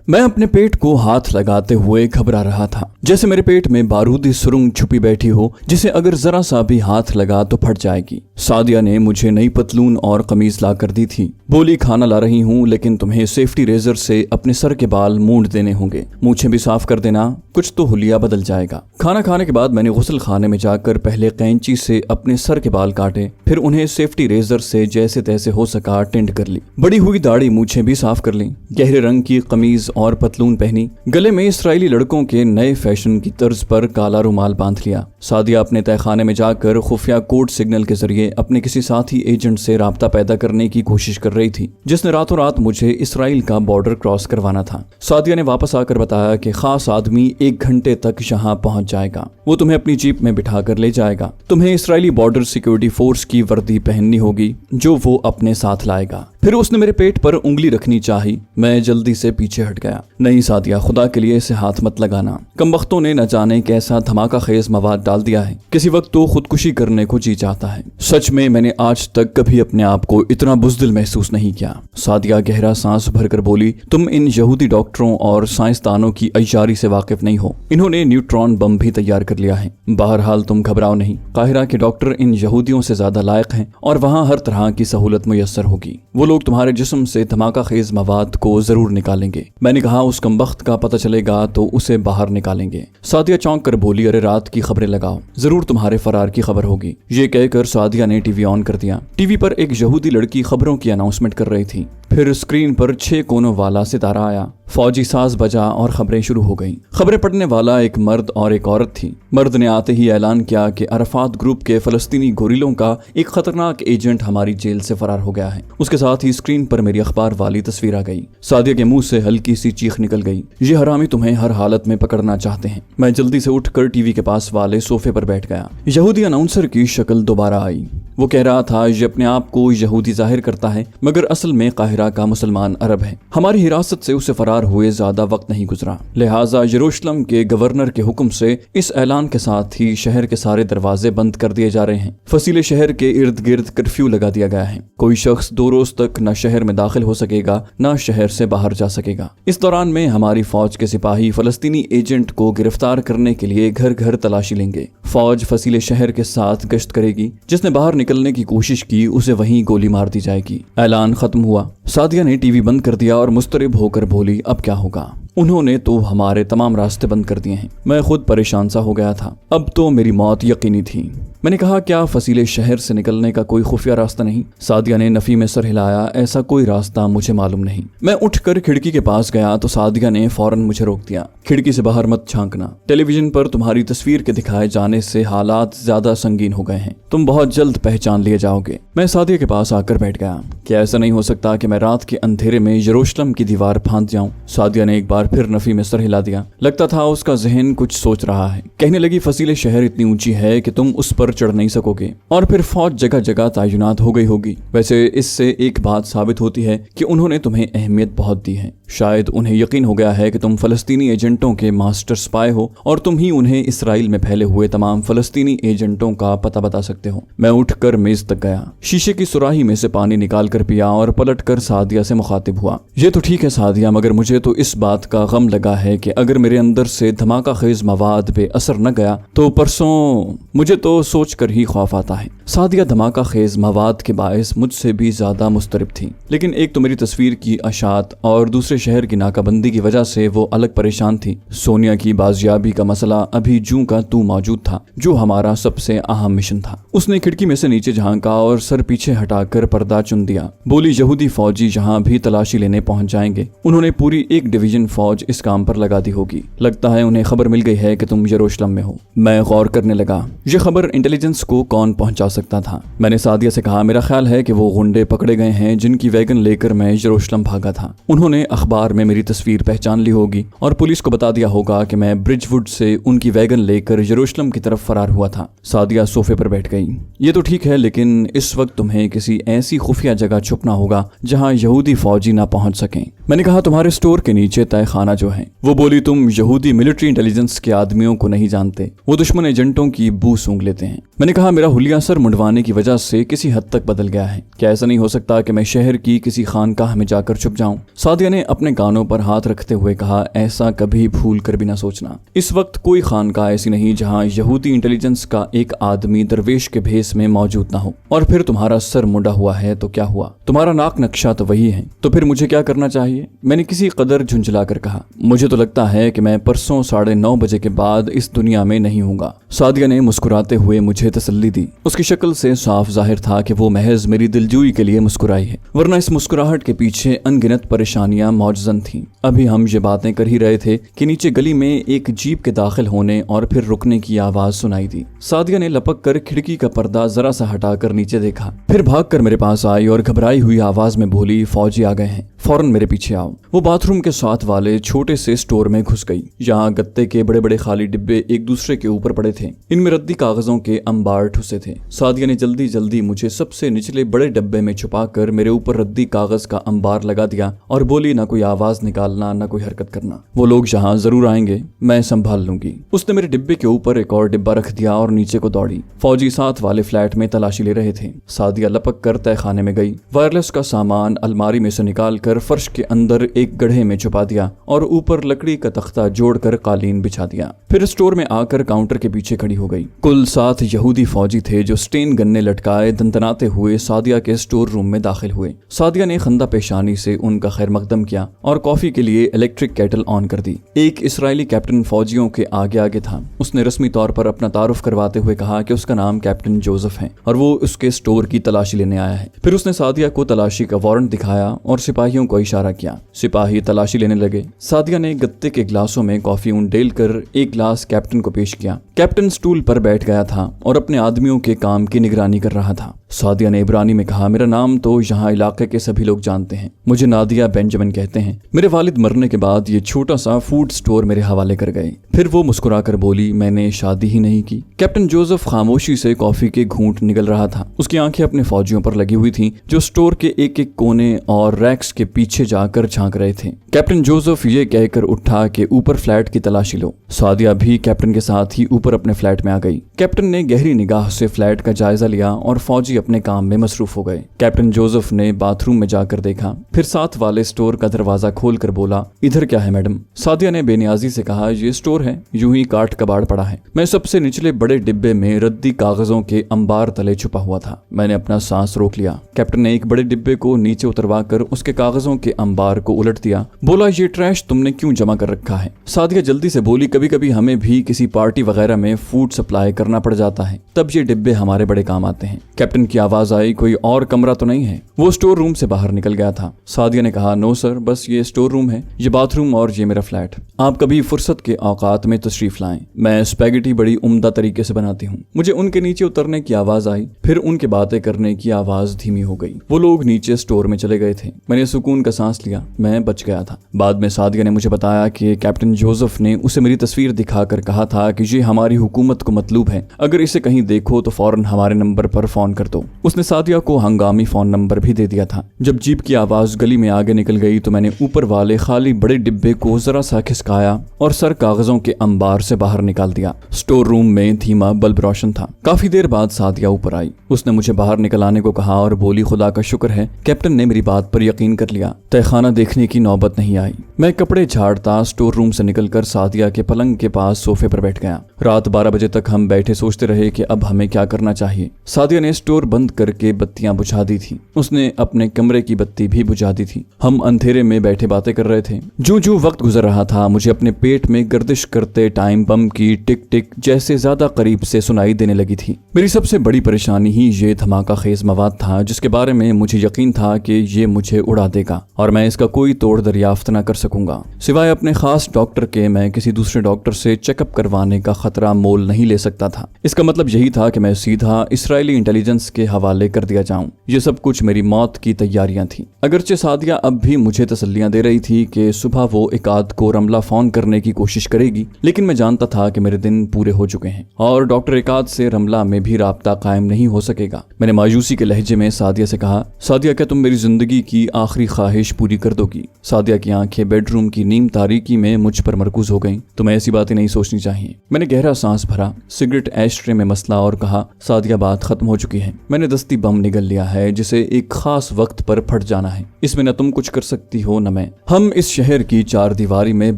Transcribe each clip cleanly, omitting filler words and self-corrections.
मैं अपने पेट को हाथ लगाते हुए घबरा रहा था, जैसे मेरे पेट में बारूदी सुरंग छुपी बैठी हो जिसे अगर जरा सा भी हाथ लगा तो फट जाएगी। सादिया ने मुझे नई पतलून और कमीज ला कर दी थी। बोली, खाना ला रही हूँ लेकिन तुम्हें सेफ्टी रेजर से अपने सर के बाल मूंड देने होंगे, मूछें भी साफ कर देना, कुछ तो हुलिया बदल जाएगा। खाना खाने के बाद मैंने गुस्ल खाने में जाकर पहले कैंची से अपने सर के बाल काटे, फिर उन्हें सेफ्टी रेजर से जैसे तैसे हो सका टेंड कर ली। बड़ी हुई दाढ़ी मूछें भी साफ कर ली, गहरे रंग की कमीज और पतलून पहनी, गले में इसराइली लड़कों के नए फैशन की तर्ज पर काला रुमाल बांध लिया। सादिया अपने तहखाने में जाकर खुफिया कोड सिग्नल के जरिए अपने किसी साथी एजेंट से राब्ता पैदा करने की कोशिश कर रही थी, जिसने रातों रात मुझे इसराइल का बॉर्डर क्रॉस करवाना था। सादिया ने वापस आकर बताया कि खास आदमी 1 घंटे तक यहाँ पहुंच जाएगा, वो तुम्हें अपनी जीप में बिठा कर ले जाएगा। तुम्हें इसराइली बॉर्डर सिक्योरिटी फोर्स की वर्दी पहननी होगी जो वो अपने साथ लाएगा। फिर उसने मेरे पेट पर उंगली रखनी चाही। मैं जल्दी से पीछे हट गया। नहीं सादिया, खुदा के लिए इसे हाथ मत लगाना, कमबख्तों ने न जाने कैसा धमाका खेज मवाद डाल दिया है, किसी वक्त तो खुदकुशी करने को जी चाहता है। सच में मैंने आज तक कभी अपने आप को इतना बुज़दिल महसूस नहीं किया। सादिया गहरा सांस भरकर बोली, तुम इन यहूदी डॉक्टरों और साइंसदानों की अय्यारी से वाकिफ नहीं हो, इन्होंने न्यूट्रॉन बम भी तैयार कर लिया है। बहरहाल तुम घबराओ नहीं, काहिरा के डॉक्टर इन यहूदियों से ज्यादा लायक हैं और वहाँ हर तरह की सहूलत मुयस्सर होगी। वो लोग तुम्हारे जिस्म से धमाका खेज मवाद को जरूर निकालेंगे। मैंने कहा, उस कमबख्त का पता चलेगा तो उसे बाहर निकालेंगे। सादिया चौंक कर बोली, अरे रात की खबरें लगाओ, जरूर तुम्हारे फरार की खबर होगी। ये कहकर सादिया ने टीवी ऑन कर दिया। टीवी पर एक यहूदी लड़की खबरों की अनाउंसमेंट कर रही थी। फिर स्क्रीन पर 6 कोनों वाला सितारा आया, फौजी साज बजा और खबरें शुरू हो गईं। खबरें पढ़ने वाला एक मर्द और एक औरत थी। मर्द ने आते ही ऐलान किया कि अरफात ग्रुप के फलस्तीनी गोरिलों का एक खतरनाक एजेंट हमारी जेल से फरार हो गया है। उसके साथ ही स्क्रीन पर मेरी अखबार वाली तस्वीर आ गई। सादिया के मुंह से हल्की सी चीख निकल गई, ये हरामी तुम्हें हर हालत में पकड़ना चाहते हैं। मैं जल्दी से उठकर टीवी के पास वाले सोफे पर बैठ गया। यहूदी अनाउंसर की शक्ल दोबारा आई। वो कह रहा था, ये अपने आप को यहूदी जाहिर करता है मगर असल में काहिरा का मुसलमान अरब है। हमारी हिरासत से उसे फरार हुए ज्यादा वक्त नहीं गुजरा, लिहाजा यरूशलेम के गवर्नर के हुक्म से इस ऐलान के साथ ही शहर के सारे दरवाजे बंद कर दिए जा रहे हैं। फसीले शहर के इर्द गिर्द कर्फ्यू लगा दिया गया है। कोई शख्स 2 रोज तक न शहर में दाखिल हो सकेगा न शहर से बाहर जा सकेगा। इस दौरान में हमारी फौज के सिपाही फलस्तीनी एजेंट को गिरफ्तार करने के लिए घर घर तलाशी लेंगे। फौज फसीले शहर के साथ गश्त करेगी, जिसने बाहर निकलने की कोशिश की उसे वहीं गोली मार दी जाएगी। ऐलान खत्म हुआ। सादिया ने टीवी बंद कर दिया और मुस्तरिब होकर बोली, अब क्या होगा? उन्होंने तो हमारे तमाम रास्ते बंद कर दिए हैं। मैं खुद परेशान सा हो गया था। अब तो मेरी मौत यकीनी थी। मैंने कहा, क्या फसीले शहर से निकलने का कोई खुफिया रास्ता नहीं? सादिया ने नफी में सर हिलाया, ऐसा कोई रास्ता मुझे मालूम नहीं। मैं उठकर खिड़की के पास गया तो सादिया ने फौरन मुझे रोक दिया। खिड़की से बाहर मत झांकना, टेलीविजन पर तुम्हारी तस्वीर के दिखाए जाने से हालात ज्यादा संगीन हो गए हैं, तुम बहुत जल्द पहचान लिए जाओगे। मैं सादिया के पास आकर बैठ गया। क्या ऐसा नहीं हो सकता कि मैं रात के अंधेरे में यरूशलेम की दीवार फांद जाऊं? सादिया ने एक बार फिर नफी में सर हिला दिया। लगता था उसका जहन कुछ सोच रहा है। कहने लगी, फसीले शहर इतनी ऊंची है कि तुम उस पर चढ़ नहीं सकोगे, और फिर फौज जगह जगह तैनात हो गई होगी। वैसे इससे एक बात साबित होती है कि उन्होंने तुम्हें अहमियत बहुत दी है। शायद उन्हें यकीन हो गया है कि तुम फलस्तीनी एजेंटों के मास्टर स्पाई हो और तुम ही उन्हें इसराइल में फैले हुए तमाम फलस्तीनी एजेंटों का पता बता सकते हो। मैं उठकर मेज तक गया, शीशे की सुराही में से पानी निकाल कर पिया और पलटकर सादिया से मुखातिब हुआ। ये तो ठीक है सादिया, मगर मुझे तो इस बात का गम लगा है कि अगर मेरे अंदर से धमाका खेज मवाद पे असर न गया तो परसों मुझे तो सोच कर ही खौफ आता है। सादिया धमाका खेज मवाद के बायस मुझसे भी ज्यादा मुस्तरिब थी, लेकिन एक तो मेरी तस्वीर की अशात और दूसरे शहर की नाकाबंदी की वजह से वो अलग परेशान थी। सोनिया की बाजियाबी का मसला अभी जूं का तू मौजूद था, जो हमारा सबसे अहम मिशन था। उसने खिड़की में से नीचे झांका और सर पीछे हटाकर पर्दा चुन दिया। बोली, यहूदी फौजी यहाँ भी तलाशी लेने पहुंच जाएंगे। उन्होंने पूरी एक डिवीजन फौज इस काम पर लगा दी होगी। लगता है उन्हें खबर मिल गई है कि तुम यरूशलेम में हो। मैं गौर करने लगा, ये खबर इंटेलिजेंस को कौन पहुंचा सकता था? मैंने सादिया से कहा, मेरा ख्याल है कि वो गुंडे पकड़े गए हैं जिनकी वैगन लेकर मैं यरूशलेम भागा था। उन्होंने अखबार में मेरी तस्वीर पहचान ली होगी और पुलिस को बता दिया होगा कि मैं ब्रिजवुड से उनकी वैगन लेकर यरूशलेम की तरफ फरार हुआ था। सादिया सोफे पर बैठ गई। ये तो ठीक है, लेकिन इस वक्त तुम्हें किसी ऐसी खुफिया जगह छुपना होगा जहां यहूदी फौजी ना पहुंच सकें। मैंने कहा, तुम्हारे स्टोर के नीचे तहखाना जो है। वो बोली, तुम यहूदी मिलिट्री इंटेलिजेंस के आदमियों को नहीं जानते, वो दुश्मन एजेंटों की बू सूंघ लेते हैं। मैंने कहा, मेरा हुलिया सर मुंडवाने की वजह से किसी हद तक बदल गया है। क्या ऐसा नहीं हो सकता कि मैं शहर की किसी खानकाह में जाकर छुप जाऊं? सादिया ने अपने कानों पर हाथ रखते हुए कहा, ऐसा कभी भूल कर भी ना सोचना। इस वक्त कोई खानकाह ऐसी नहीं जहां यहूदी इंटेलिजेंस का एक आदमी दरवेश के भेस में मौजूद ना हो। और फिर तुम्हारा सर मुंडा हुआ है तो क्या हुआ, तुम्हारा नाक नक्शा तो वही है, तो फिर मुझे क्या करना चाहिए? मैंने किसी कदर झुंझला कर कहा, मुझे तो लगता है कि मैं परसों 9:30 बजे के बाद इस दुनिया में नहीं हूँगा। सादिया ने मुस्कुराते हुए मुझे तसल्ली दी। उसकी शक्ल से साफ जाहिर था कि वो महज मेरी दिलजोई के लिए मुस्कुराई है, वरना इस मुस्कुराहट के पीछे अनगिनत परेशानियां मौजूद थीं। अभी हम ये बातें कर ही रहे थे कि नीचे गली में एक जीप के दाखिल होने और फिर रुकने की आवाज सुनाई दी। सादिया ने लपक कर खिड़की का पर्दा जरा सा हटाकर नीचे देखा, फिर भागकर मेरे पास आई और घबराई हुई आवाज में बोली, फौजी आ गए हैं, फौरन मेरे पीछे आओ। वो बाथरूम के साथ वाले छोटे से स्टोर में घुस गई। यहाँ गत्ते के बड़े बड़े खाली डिब्बे एक दूसरे के ऊपर पड़े थे, इनमें रद्दी कागजों के अंबार ठुसे थे। सादिया ने जल्दी जल्दी मुझे सबसे निचले बड़े डब्बे में छुपाकर मेरे ऊपर रद्दी कागज का अंबार लगा दिया और बोली, ना कोई आवाज निकालना, ना कोई हरकत करना, वो लोग यहाँ जरूर आएंगे, मैं संभाल लूंगी। उसने मेरे डिब्बे के ऊपर एक और डिब्बा रख दिया और नीचे को दौड़ी। फौजी साथ वाले फ्लैट में तलाशी ले रहे थे। सादिया लपक कर तय खाने में गई, वायरलेस का सामान अलमारी में से निकाल कर फर्श के अंदर एक गड्ढे में छुपा दिया और ऊपर लकड़ी का तख्ता जोड़कर कालीन बिछा दिया। फिर स्टोर में आकर काउंटर के पीछे खड़ी हो गई। कुल 7 यहूदी फौजी थे जो स्टेन गन्ने लटकाए दंतनाते हुए सादिया के स्टोर रूम में दाखिल हुए। सादिया ने खंदा पेशानी से उनका खैर मकदम किया और कॉफी के लिए इलेक्ट्रिक केटल ऑन कर दी। एक इसराइली कैप्टन फौजियों के आगे आगे था। उसने रस्मी तौर पर अपना तारुफ करवाते हुए कहा कि उसका नाम कैप्टन जोसेफ है और वो उसके स्टोर की तलाशी लेने आया है। फिर उसने सादिया को तलाशी का वारंट दिखाया और सिपाहियों को इशारा किया। सिपाही तलाशी लेने लगे। सादिया ने गत्ते के ग्लासों में कॉफी उंडेल कर एक ग्लास कैप्टन को पेश किया। कैप्टन स्टूल पर बैठ गया था और अपने आदमियों के काम की निगरानी कर रहा था। सादिया ने इब्रानी में कहा, मेरा नाम तो यहाँ इलाके के सभी लोग जानते हैं, मुझे नादिया बेंजामिन कहते हैं। मेरे वालिद मरने के बाद ये छोटा सा फूड स्टोर मेरे हवाले कर गए। फिर वो मुस्कुराकर बोली, मैंने शादी ही नहीं की। कैप्टन जोसेफ खामोशी से कॉफी के घूंट निगल रहा था। उसकी आंखें अपने फौजियों पर लगी हुई थीं, जो स्टोर के एक एक कोने और रैक्स के पीछे जाकर झांक रहे थे। कैप्टन जोसेफ ये कहकर उठा कि ऊपर फ्लैट की तलाशी लो। सादिया भी कैप्टन के साथ ही ऊपर अपने फ्लैट में आ गई। कैप्टन ने गहरी निगाह से फ्लैट का जायजा लिया और फौजी अपने काम में मसरूफ हो गए। कैप्टन जोसेफ ने बाथरूम में जाकर देखा, फिर साथ वाले स्टोर का दरवाजा खोलकर बोला, इधर क्या है मैडम? सादिया ने बेनियाजी से कहा, ये स्टोर है, यूं ही काट कबाड़ पड़ा है। मैं सबसे निचले बड़े डिब्बे में रद्दी कागजों के अंबार तले छुपा हुआ था। मैंने अपना सांस रोक लिया। कैप्टन ने एक बड़े डिब्बे को नीचे उतरवा कर उसके कागजों के अंबार को उलट दिया। बोला, ये ट्रैश तुमने क्यों जमा कर रखा है? सादिया जल्दी से बोली, कभी कभी हमें भी किसी पार्टी वगैरह में फूड सप्लाई करना पड़ जाता है, तब ये डिब्बे हमारे बड़े काम आते हैं। कैप्टन की आवाज आई, कोई और कमरा तो नहीं है? वो स्टोर रूम से बाहर निकल गया था। सादिया ने कहा, नो सर, बस ये स्टोर रूम है, ये बाथरूम और ये मेरा फ्लैट। आप कभी फुर्सत के औकात में तशरीफ लाएं। मैं स्पैगेटी बड़ी उम्दा तरीके से बनाती हूँ। मुझे उनके नीचे उतरने की आवाज आई, फिर उनके बातें करने की आवाज धीमी हो गई। वो लोग नीचे स्टोर में चले गए थे। मैंने सुकून का सांस लिया, मैं बच गया था। बाद में सादिया ने मुझे बताया कि कैप्टन जोसेफ ने उसे मेरी तस्वीर दिखाकर कहा था कि ये हमारी हुकूमत को मतलूब है, अगर इसे कहीं देखो तो फौरन हमारे नंबर पर फोन कर दो। उसने सादिया को हंगामी फोन नंबर भी दे दिया था। जब जीप की आवाज गली में आगे निकल गई तो मैंने ऊपर वाले खाली बड़े डिब्बे को जरा सा खिसकाया और सर कागजों के अंबार से बाहर निकाल दिया। स्टोर रूम में धीमा बल्ब रोशन था। काफी देर बाद सादिया ऊपर आई। उसने मुझे बाहर निकल आने को कहा और बोली, खुदा का शुक्र है कैप्टन ने मेरी बात पर यकीन कर लिया, तहखाना देखने की नौबत नहीं आई। मैं कपड़े झाड़ता स्टोर रूम से निकलकर सादिया के पलंग के पास सोफे पर बैठ गया। रात 12 बजे तक हम बैठे सोचते रहे कि अब हमें क्या करना चाहिए। सादिया ने स्टोर बंद करके बत्तियां बुझा दी थी। उसने अपने कमरे की बत्ती भी बुझा दी थी। हम अंधेरे में बैठे बातें कर रहे थे। जो वक्त गुजर रहा था मुझे अपने पेट में गर्दिश करते टाइम बम की टिक टिक जैसे ज्यादा करीब से सुनाई देने लगी थी। मेरी सबसे बड़ी परेशानी ही ये धमाका खेज मवाद था जिसके बारे में मुझे यकीन था कि ये मुझे उड़ा देगा और मैं इसका कोई तोड़ दरियाफ्त न कर सकूंगा। सिवाय अपने खास डॉक्टर के मैं किसी दूसरे डॉक्टर से चेकअप करवाने का खतरा मोल नहीं ले सकता था। इसका मतलब यही था कि मैं सीधा इसराइली इंटेलिजेंस के हवाले कर दिया जाऊं। ये सब कुछ मेरी मौत की तैयारियां थीं। अगरचे सादिया अब भी मुझे तसल्लियां दे रही थी कि सुबह वो एक आध को रमला फोन करने की कोशिश करेगी, लेकिन मैं जानता था कि मेरे दिन पूरे हो चुके हैं और डॉक्टर एकाद से रमला में भी राब्ता कायम नहीं हो सकेगा। मैंने मायूसी के लहजे में सादिया से कहा, सादिया क्या तुम मेरी जिंदगी की आखिरी ख्वाहिश पूरी कर दोगी? सादिया की आंखें बेडरूम की नीम तारीकी में मुझ पर मरकूज हो गईं। तुम्हें ऐसी बातें नहीं सोचनी चाहिए। मैंने गहरा सांस भरा, सिगरेट एशट्रे में मसला और कहा, सादिया बात खत्म हो चुकी है। मैंने दस्ती बम निगल लिया है जिसे एक खास वक्त पर फट जाना है। इसमें न तुम कुछ कर सकती हो न मैं। हम इस शहर की चार दीवारी में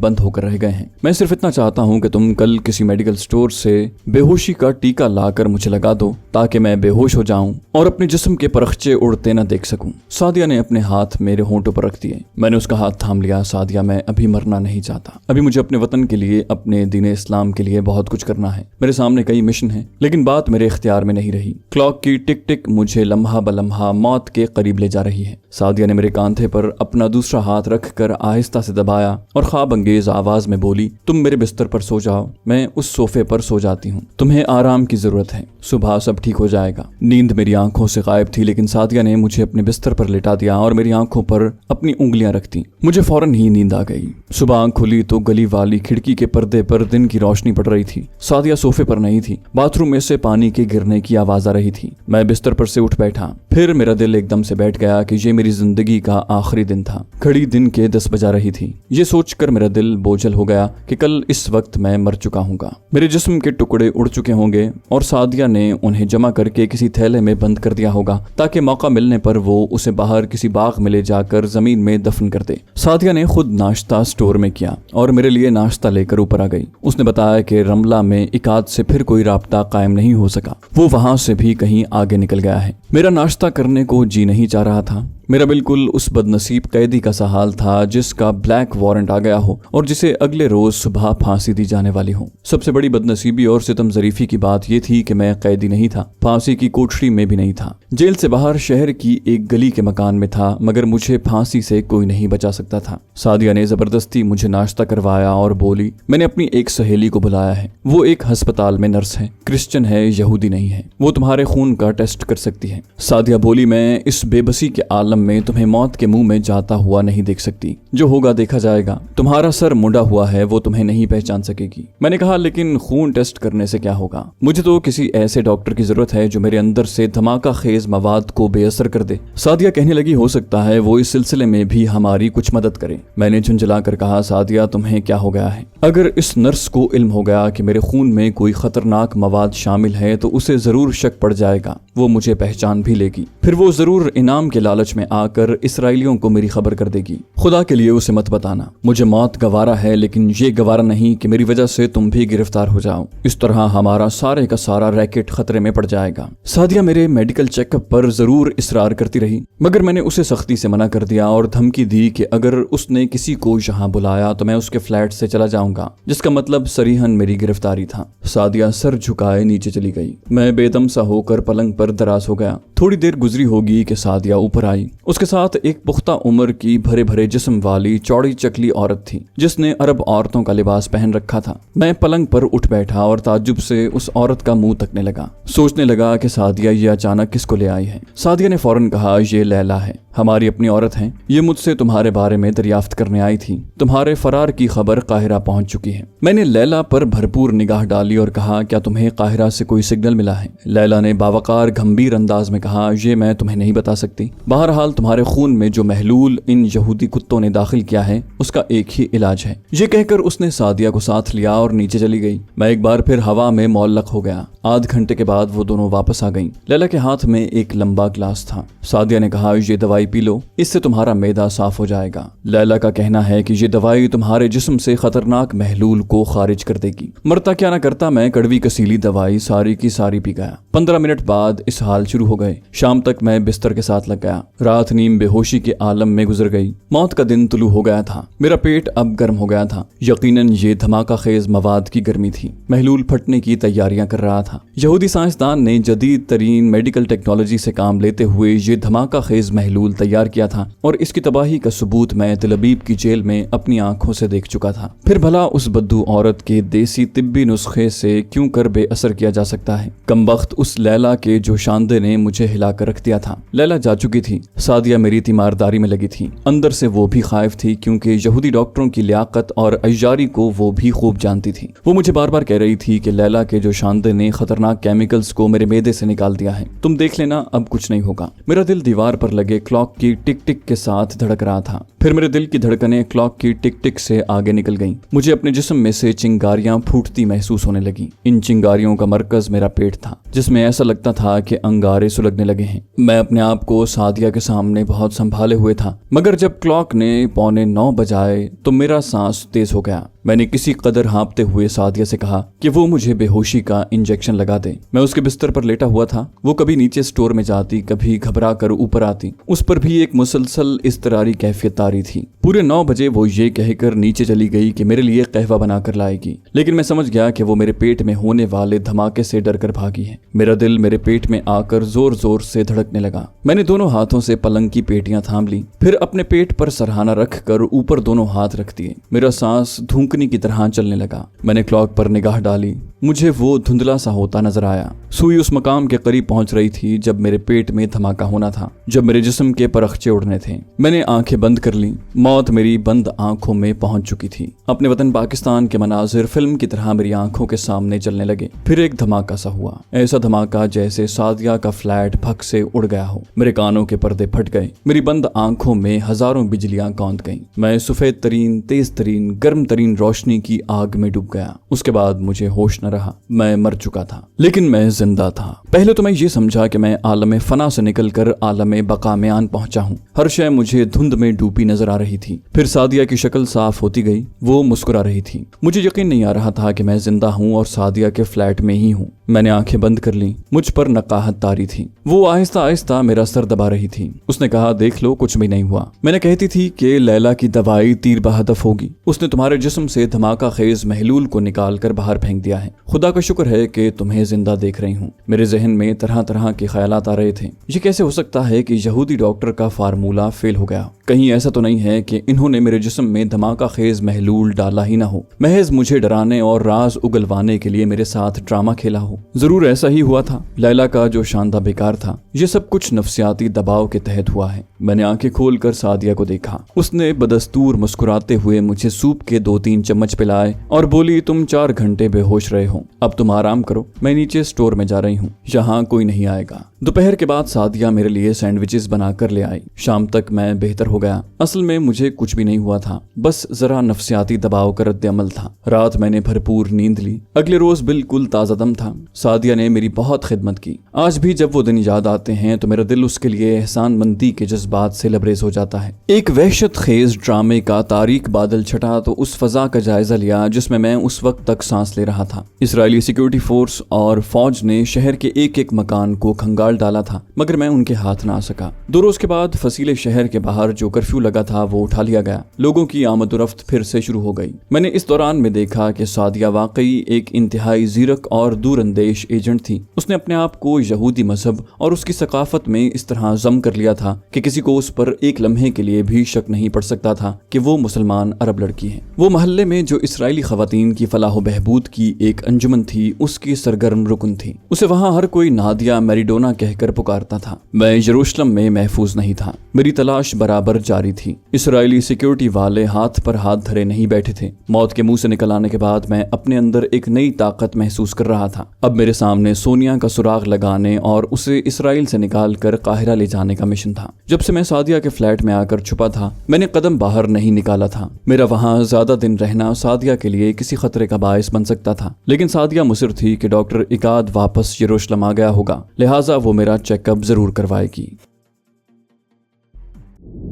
बंद होकर रह गए हैं। मैं सिर्फ इतना चाहता हूँ कि तुम कल किसी मेडिकल स्टोर से बेहोशी का टीका लाकर मुझे लगा दो ताकि मैं बेहोश हो जाऊं और अपने जिस्म के परखचे उड़ते न देख सकूं। सादिया ने अपने हाथ मेरे होंठों पर रख दिए। मैंने उसका हाथ थाम लिया। सादिया, मैं अभी मरना नहीं चाहता। अभी मुझे अपने वतन के लिए, अपने दीन इस्लाम के लिए बहुत कुछ करना है। मेरे सामने कई मिशन है, लेकिन बात मेरे इख्तियार में नहीं रही। क्लॉक की टिक टिक मुझे लम्हा बलम्हा मौत के करीब ले जा रही है। सादिया ने मेरे कांधे पर अपना दूसरा हाथ रखकर आहिस्ता से दबाया और ख्वाब अंगेज आवाज में बोली, तुम मेरे बिस्तर पर सो जाओ, मैं उस सोफे पर सो जाती हूँ। तुम्हें आराम की जरूरत है, सुबह सब ठीक हो जाएगा। नींद मेरी आंखों से गायब थी, लेकिन सादिया ने मुझे अपने बिस्तर पर लिटा दिया और मेरी आंखों पर अपनी उंगलियां रख दी। मुझे फौरन ही नींद आ गई। सुबह आंख खुली तो गली वाली खिड़की के पर्दे पर दिन की रोशनी पड़ रही थी। सादिया सोफे पर नहीं थी। बाथरूम में से पानी के गिरने की आवाज आ रही थी। मैं बिस्तर पर से उठ बैठा। फिर मेरा दिल एकदम से बैठ गया कि ये मेरी जिंदगी का आखिरी दिन था। घड़ी दिन के 10 बजा रही थी। ये सोचकर मेरा दिल बोझल हो गया कि कल इस वक्त मैं मर चुका हूँगा। मेरे जिस्म के टुकड़े उड़ चुके होंगे और सादिया ने उन्हें जमा करके किसी थैले में बंद कर दिया होगा ताकि मौका मिलने पर वो उसे बाहर किसी बाग में ले जाकर जमीन में दफन कर दे। सादिया ने खुद नाश्ता स्टोर में किया और मेरे लिए नाश्ता लेकर ऊपर आ गई। उसने बताया कि रमला में इकाद से फिर कोई राब्ता कायम नहीं हो सका। वो वहां से भी कहीं आगे निकल गया है। मेरा नाश्ता करने को जी नहीं चाह रहा था। मेरा बिल्कुल उस बदनसीब कैदी का सा हाल था जिसका ब्लैक वारंट आ गया हो और जिसे अगले रोज सुबह फांसी दी जाने वाली हो। सबसे बड़ी बदनसीबी और सितम ज़रीफी की बात यह थी कि मैं कैदी नहीं था, फांसी की कोठरी में भी नहीं था। जेल से बाहर शहर की एक गली के मकान में था, मगर मुझे फांसी से कोई नहीं बचा सकता था। सादिया ने जबरदस्ती मुझे नाश्ता करवाया और बोली, मैंने अपनी एक सहेली को बुलाया है। वो एक अस्पताल में नर्स है, क्रिश्चियन है, यहूदी नहीं है। वो तुम्हारे खून का टेस्ट कर सकती है। सादिया बोली, मैं इस बेबसी के आलम में तुम्हें मौत के मुंह में जाता हुआ नहीं देख सकती। जो होगा देखा जाएगा। तुम्हारा सर मुंडा हुआ है, वो तुम्हें नहीं पहचान सकेगी। मैंने कहा, लेकिन खून टेस्ट करने से क्या होगा? मुझे तो किसी ऐसे डॉक्टर की जरूरत है जो मेरे अंदर से धमाका खेज मवाद को बेअसर कर दे। सादिया कहने लगी, हो सकता है वो इस सिलसिले में भी हमारी कुछ मदद करे। मैंने झुंझला कर कहा, सादिया तुम्हें क्या हो गया है? अगर इस नर्स को इल्म हो गया कि मेरे खून में कोई खतरनाक मवाद शामिल है तो उसे जरूर शक पड़ जाएगा। वो मुझे पहचान भी लेगी। फिर वो जरूर इनाम के लालच में आकर इसराइलियों को मेरी खबर कर देगी। खुदा के लिए उसे मत बताना। मुझे मौत गवारा है, लेकिन ये गवारा नहीं कि मेरी वजह से तुम भी गिरफ्तार हो जाओ। इस तरह हमारा सारे का सारा रैकेट खतरे में पड़ जाएगा। सादिया मेरे मेडिकल चेकअप पर जरूर इसरार करती रही, मगर मैंने उसे सख्ती से मना कर दिया और धमकी दी कि अगर उसने किसी को यहाँ बुलाया तो मैं उसके फ्लैट से चला जाऊंगा, जिसका मतलब सरीहन मेरी गिरफ्तारी था। सादिया सर झुकाए नीचे चली गई। मैं बेदम सा होकर पलंग पर दराज हो गया। थोड़ी देर गुजरी होगी कि सादिया ऊपर आई। उसके साथ एक पुख्ता उम्र की भरे भरे जिस्म वाली चौड़ी चकली औरत थी जिसने अरब औरतों का लिबास पहन रखा था। मैं पलंग पर उठ बैठा और ताज्जुब से उस औरत का मुंह तकने लगा। सोचने लगा कि सादिया ये अचानक किसको ले आई है। सादिया ने फौरन कहा, ये लैला है, हमारी अपनी औरत है। ये मुझसे तुम्हारे बारे में दरियाफ्त करने आई थी। तुम्हारे फरार की खबर काहिरा पहुंच चुकी है। मैंने लैला पर भरपूर निगाह डाली और कहा, क्या तुम्हें काहिरा से कोई सिग्नल मिला है? लैला ने बावकार गंभीर अंदाज में कहा, ये मैं तुम्हें नहीं बता सकती। बहरहाल तुम्हारे खून में जो महलूल इन यहूदी कुत्तों ने दाखिल किया है उसका एक ही इलाज है। ये कहकर उसने सादिया को साथ लिया और नीचे चली गई। मैं एक बार फिर हवा में मौल्लक हो गया। आध घंटे के बाद वो दोनों वापस आ गईं। लैला के हाथ में एक लंबा ग्लास था। सादिया ने कहा, ये दवाई पी लो, इससे तुम्हारा मैदा साफ हो जाएगा। लैला का कहना है कि ये दवाई तुम्हारे जिस्म से खतरनाक महलूल को खारिज कर देगी। मरता क्या ना करता मैं कड़वी कसीली दवाई सारी की सारी पी गया। 15 मिनट बाद इस हाल शुरू हो गए। शाम तक मैं बिस्तर के साथ लग गया। रात नीम बेहोशी के आलम में गुजर गई। मौत का दिन तुलू हो गया था। मेरा पेट अब गर्म हो गया था। यकीनन ये धमाका खेज मवाद की गर्मी थी। महलूल फटने की तैयारियां कर रहा था। था। यहूदी साइंसदान ने जदीद तरीन मेडिकल टेक्नोलॉजी से काम लेते हुए ये धमाका खेज महलूल तैयार किया था और इसकी तबाही का सबूत मैं तिल अबीब की जेल में अपनी आंखों से देख चुका था। फिर भला उस बद्दू औरत के देसी तिब्बी नुस्खे से क्यों कर बेअसर किया जा सकता है। कमबख्त उस लैला के जो शांदे ने मुझे हिला कर रख दिया था। लैला जा चुकी थी, सादिया मेरी तीमारदारी में लगी थी। अंदर से वो भी खाइफ थी क्योंकि यहूदी डॉक्टरों की लियाकत और अय्यारी को वो भी खूब जानती थी। वो मुझे बार बार कह रही थी कि लैला के जो शांदे ने खतरनाक केमिकल्स को मेरे मेदे से निकाल दिया है, तुम देख लेना, अब कुछ नहीं होगा। मेरा दिल दीवार पर लगे क्लॉक की टिक टिक के साथ धड़क रहा था। फिर मेरे दिल की धड़कनें क्लॉक की टिक टिक से आगे निकल गईं। मुझे अपने जिस्म में से चिंगारियां फूटती महसूस होने लगी। इन चिंगारियों का मरकज मेरा पेट था, जिसमें ऐसा लगता था कि अंगारे सुलगने लगे हैं। मैं अपने आप को सादिया के सामने बहुत संभाले हुए था, मगर जब क्लॉक ने 8:45 बजाए तो मेरा सांस तेज हो गया। मैंने किसी कदर हाँपते हुए सादिया से कहा कि वो मुझे बेहोशी का इंजेक्शन लगा दे। मैं उसके बिस्तर पर लेटा हुआ था। वो कभी नीचे स्टोर में जाती, कभी घबरा कर ऊपर आती। उस पर भी एक मुसलसल इस्तरारी कैफियत तारी थी। पूरे 9 बजे वो ये कहकर नीचे चली गई कि मेरे लिए कहवा बनाकर लाएगी, लेकिन मैं समझ गया कि वो मेरे पेट में होने वाले धमाके से डर कर भागी है। मेरा दिल मेरे पेट में आकर जोर जोर से धड़कने लगा। मैंने दोनों हाथों से पलंग की पेटियां थाम ली, फिर अपने पेट पर सरहाना रख कर ऊपर दोनों हाथ रख दिए। मेरा सांस धूंकनी की तरह चलने लगा। मैंने क्लॉक पर निगाह डाली। मुझे वो धुंधला सा होता नजर आया। सुई उस मकाम के करीब पहुंच रही थी जब मेरे पेट में धमाका होना था, जब मेरे जिस्म के परखचे उड़ने थे। मैंने आंखें बंद कर ली। मौत मेरी बंद आंखों में पहुंच चुकी थी। अपने वतन पाकिस्तान के मनाजिर फिल्म की तरह मेरी आंखों के सामने चलने लगे। फिर एक धमाका सा हुआ, ऐसा धमाका जैसे सादिया का फ्लैट फक से उड़ गया हो। मेरे कानों के पर्दे फट गए। मेरी बंद आंखों में हजारों बिजलियां कौंध गईं। मैं सफेद तरीन, तेज तरीन, गर्म तरीन रोशनी की आग में डूब गया। उसके बाद मुझे होश न रहा। मैं मर चुका था, लेकिन मैं जिंदा था। पहले तो मैं ये समझा कि मैं आलम फना से निकलकर आलम बका में आन पहुंचा हूँ। हर शय मुझे धुंध में डूबी नजर आ रही थी। फिर सादिया की शक्ल साफ होती गई। वो मुस्कुरा रही थी। मुझे यकीन नहीं आ रहा था कि मैं जिंदा हूँ और सादिया के फ्लैट में ही हूँ। मैंने आंखें बंद कर ली। मुझ पर नकाहत तारी थी। वो आहिस्ता आहिस्ता मेरा सर दबा रही थी। उसने कहा, देख लो, कुछ भी नहीं हुआ। मैंने कहती थी कि लैला की दवाई तीर बहदफ होगी। उसने तुम्हारे जिस्म से धमाका खेज महलूल को निकाल कर बाहर फेंक दिया है। खुदा का शुक्र है कि तुम्हें जिंदा देख रही हूँ। मेरे जहन में तरह तरह के ख्यालात आ रहे थे। ये कैसे हो सकता है कि यहूदी डॉक्टर का फार्मूला फेल हो गया? कहीं ऐसा तो नहीं है कि इन्होंने मेरे जिस्म में धमाका खेज महलूल डाला ही ना हो, महज मुझे डराने और राज उगलवाने के लिए मेरे साथ ड्रामा खेला हो। जरूर ऐसा ही हुआ था। लैला का जो शानदा बेकार था, ये सब कुछ नफ्सियाती दबाव के तहत हुआ है। मैंने आंखें खोलकर सादिया को देखा। उसने बदस्तूर मुस्कुराते हुए मुझे सूप के 2-3 चम्मच पिलाए और बोली, तुम 4 घंटे बेहोश रहे हो, अब तुम आराम करो। मैं नीचे स्टोर में जा रही हूँ, यहाँ कोई नहीं आएगा। दोपहर के बाद सादिया मेरे लिए सैंडविचेस बनाकर ले आई। शाम तक मैं बेहतर हो गया। असल में मुझे कुछ भी नहीं हुआ था, बस जरा नफ्सियाती दबाव का रद्द अमल था। रात मैंने भरपूर नींद ली। अगले रोज बिल्कुल ताजा दम था। सादिया ने मेरी बहुत खिदमत की। आज भी जब वो दिन याद आते हैं तो मेरा दिल उसके लिए एहसानमंदी के जज्बात से लबरेज हो जाता है। एक वहशत खेज ड्रामे का तारीक बादल छटा तो उस फजा का जायजा लिया जिसमें मैं उस वक्त तक सांस ले रहा था। इसराइली सिक्योरिटी फोर्स और फौज ने शहर के एक एक मकान को खंगाल डाला था, मगर मैं उनके हाथ ना आ सका। 2 रोज के बाद फसीले शहर के बाहर जो कर्फ्यू लगा था वो उठा लिया गया। लोगों की आमदोरफ्त फिर से शुरू हो गई। मैंने इस दौरान में देखा कि सादिया वाकई एक इंतहाई जीरक और दूरंदेश एजेंट थी। उसने अपने आप को यहूदी मजहब और उसकी सकाफत में इस तरह जम कर लिया था कि किसी को उस पर एक लम्हे के लिए भी शक नहीं पड़ सकता था कि वो मुसलमान अरब लड़की है। वो मोहल्ले में जो इसराइली खवातीन की फलाह बहबूद की एक अंजुमन थी, उसकी सरगर्म रुकन थी। उसे वहाँ हर कोई नादिया मैरिडोना कहकर पुकारता था। मैं यरूशलेम में महफूज नहीं था। मेरी तलाश बराबर जारी थी। इसराइली सिक्योरिटी वाले हाथ पर हाथ धरे नहीं बैठे थे। मौत के मुंह से निकल आने के बाद मैं अपने अंदर एक नई ताकत महसूस कर रहा था। अब मेरे सामने सोनिया का सुराग लगाने और उसे इसराइल से निकाल कर काहिरा ले जाने का मिशन था। जब से मैं सादिया के फ्लैट में आकर छुपा था, मैंने कदम बाहर नहीं निकाला था। मेरा वहाँ ज्यादा दिन रहना सादिया के लिए किसी खतरे का बायस बन सकता था, लेकिन सादिया मुसिर थी कि डॉक्टर इकाद वापस यरूशलेम आ गया होगा, लिहाजा वो मेरा चेकअप जरूर करवाएगी।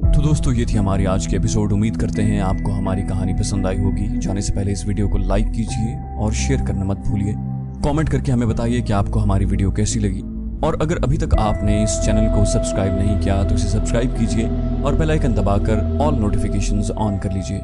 तो दोस्तों, ये थी हमारी आज की एपिसोड। उम्मीद करते हैं आपको हमारी कहानी पसंद आई होगी। जाने से पहले इस वीडियो को लाइक कीजिए और शेयर करना मत भूलिए। कमेंट करके हमें बताइए कि आपको हमारी वीडियो कैसी लगी, और अगर अभी तक आपने इस चैनल को सब्सक्राइब नहीं किया तो इसे सब्सक्राइब कीजिए और बेल आइकन दबाकर ऑल नोटिफिकेशंस ऑन कर लीजिए।